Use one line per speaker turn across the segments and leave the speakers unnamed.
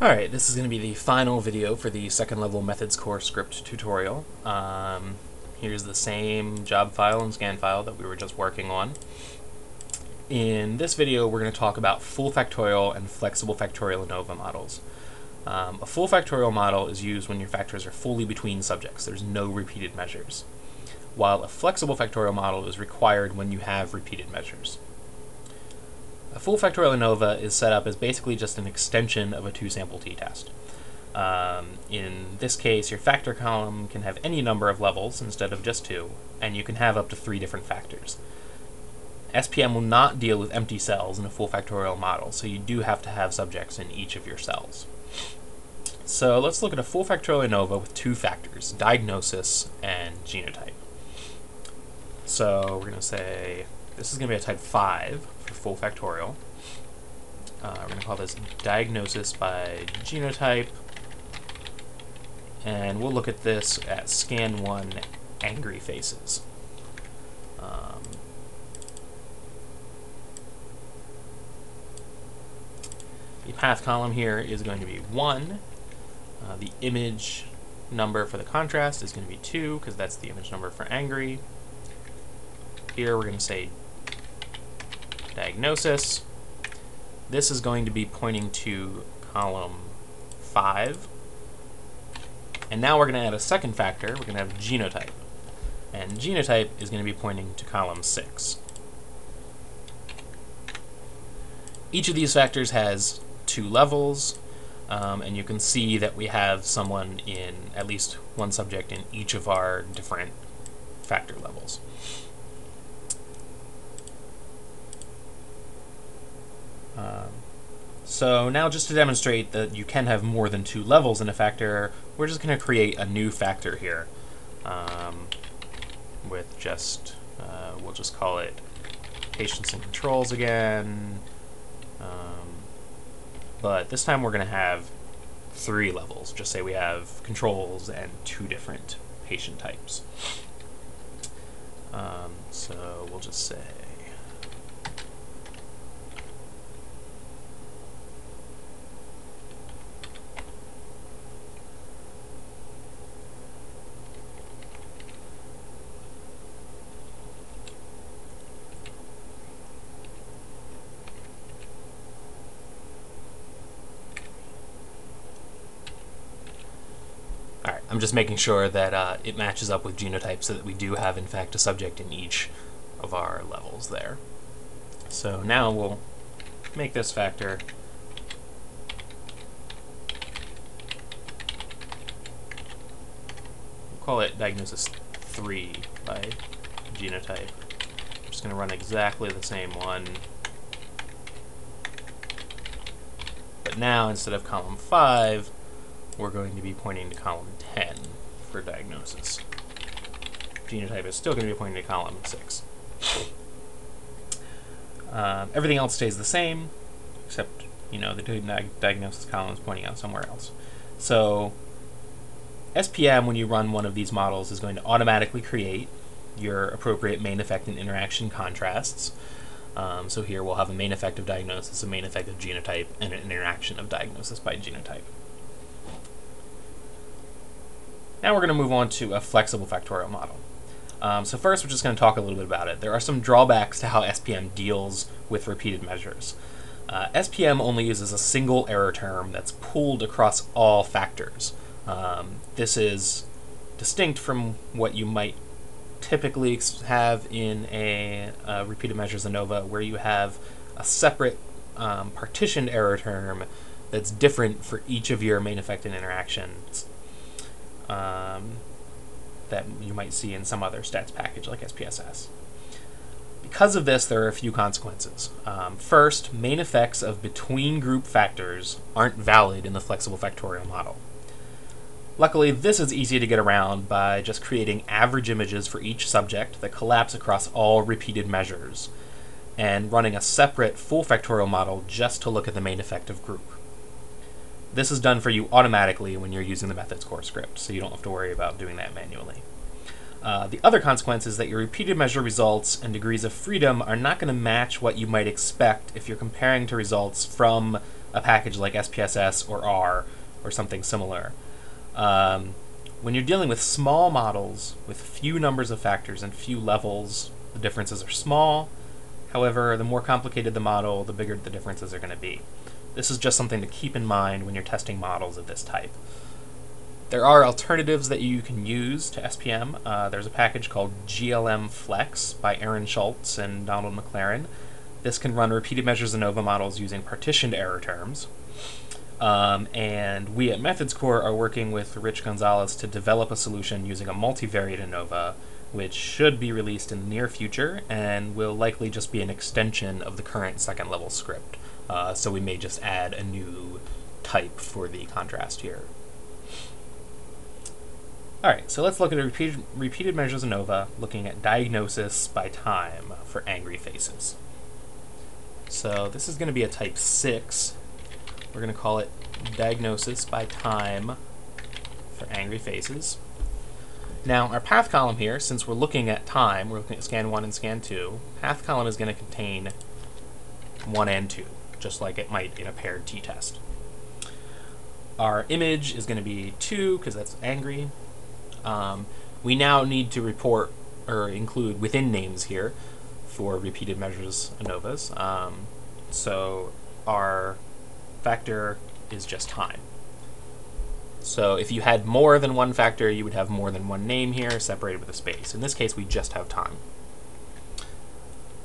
Alright, this is going to be the final video for the second level methods core script tutorial. Here's the same job file and scan file that we were just working on. In this video, we're going to talk about full factorial and flexible factorial ANOVA models. A full factorial model is used when your factors are fully between subjects. There's no repeated measures. While a flexible factorial model is required when you have repeated measures. A full factorial ANOVA is set up as basically just an extension of a two-sample t-test. In this case, your factor column can have any number of levels instead of just two, and you can have up to 3 different factors. SPM will not deal with empty cells in a full factorial model, so you do have to have subjects in each of your cells. So let's look at a full factorial ANOVA with 2 factors, diagnosis and genotype. So we're going to say this is going to be a type 5 for full factorial. We're going to call this diagnosis by genotype, and we'll look at this at scan 1 angry faces. The path column here is going to be 1. The image number for the contrast is going to be 2, because that's the image number for angry. Here we're going to say diagnosis. This is going to be pointing to column 5. And now we're going to add a second factor. We're going to have genotype. And genotype is going to be pointing to column 6. Each of these factors has 2 levels, and you can see that we have someone in at least one subject in each of our different factor levels. So now, just to demonstrate that you can have more than 2 levels in a factor, we're just going to create a new factor here with just, we'll just call it patients and controls again, but this time we're going to have 3 levels. Just say we have controls and 2 different patient types. So we'll just say I'm just making sure that it matches up with genotype so that we do have, in fact, a subject in each of our levels there. So now we'll make this factor we'll call it diagnosis 3 by genotype. I'm just going to run exactly the same one. But now, instead of column 5, we're going to be pointing to column 10 for diagnosis. Genotype is still going to be pointing to column 6. Everything else stays the same, except, the diagnosis column is pointing out somewhere else. So SPM, when you run one of these models, is going to automatically create your appropriate main effect and interaction contrasts. So here we'll have a main effect of diagnosis, a main effect of genotype, and an interaction of diagnosis by genotype. Now we're going to move on to a flexible factorial model. So first, we're just going to talk a little bit about it. There are some drawbacks to how SPM deals with repeated measures. SPM only uses a single error term that's pooled across all factors. This is distinct from what you might typically have in a repeated measures ANOVA, where you have a separate partitioned error term that's different for each of your main effect and interactions. That you might see in some other stats package like SPSS. Because of this, there are a few consequences. First, main effects of between group factors aren't valid in the flexible factorial model. Luckily, this is easy to get around by just creating average images for each subject that collapse across all repeated measures, and running a separate full factorial model just to look at the main effect of group. This is done for you automatically when you're using the methods core script, so you don't have to worry about doing that manually. The other consequence is that your repeated measure results and degrees of freedom are not going to match what you might expect if you're comparing to results from a package like SPSS or R or something similar. When you're dealing with small models with few numbers of factors and few levels, the differences are small. However, the more complicated the model, the bigger the differences are going to be. This is just something to keep in mind when you're testing models of this type. There are alternatives that you can use to SPM. There's a package called GLM Flex by Aaron Schultz and Donald McLaren. This can run repeated measures ANOVA models using partitioned error terms. And we at Methods Core are working with Rich Gonzalez to develop a solution using a multivariate ANOVA, which should be released in the near future and will likely just be an extension of the current second level script. So we may just add a new type for the contrast here. Alright, so let's look at a repeated measures ANOVA looking at diagnosis by time for angry faces. So this is going to be a type 6. We're going to call it diagnosis by time for angry faces. Now, our path column here, since we're looking at time, we're looking at scan 1 and scan 2, path column is going to contain 1 and 2, just like it might in a paired t-test. Our image is going to be 2, because that's angry. We now need to report or include within names here for repeated measures ANOVAs. So our factor is just time. So if you had more than one factor, you would have more than one name here, separated with a space. In this case, we just have time.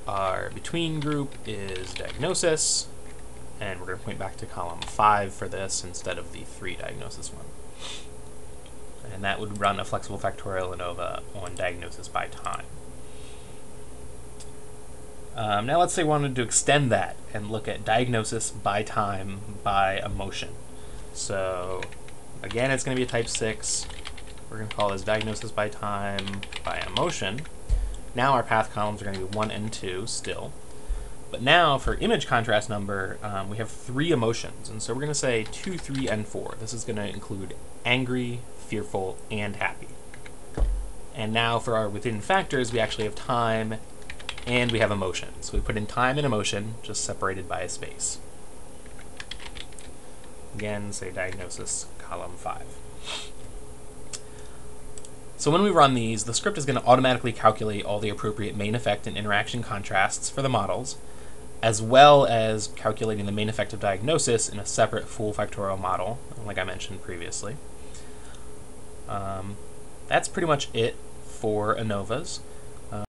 Our between group is diagnosis, and we're going to point back to column 5 for this instead of the 3 diagnosis one. And that would run a flexible factorial ANOVA on diagnosis by time. Now let's say we wanted to extend that and look at diagnosis by time by emotion. So again, it's going to be a type 6. We're going to call this diagnosis by time by emotion. Now our path columns are going to be 1 and 2 still. But now for image contrast number, we have 3 emotions. And so we're going to say 2, 3, and 4. This is going to include angry, fearful, and happy. And now for our within factors, we actually have time and we have emotion. So we put in time and emotion, just separated by a space. Again, say diagnosis, column 5. So when we run these, the script is going to automatically calculate all the appropriate main effect and interaction contrasts for the models, as well as calculating the main effect of diagnosis in a separate full factorial model, like I mentioned previously. That's pretty much it for ANOVAs.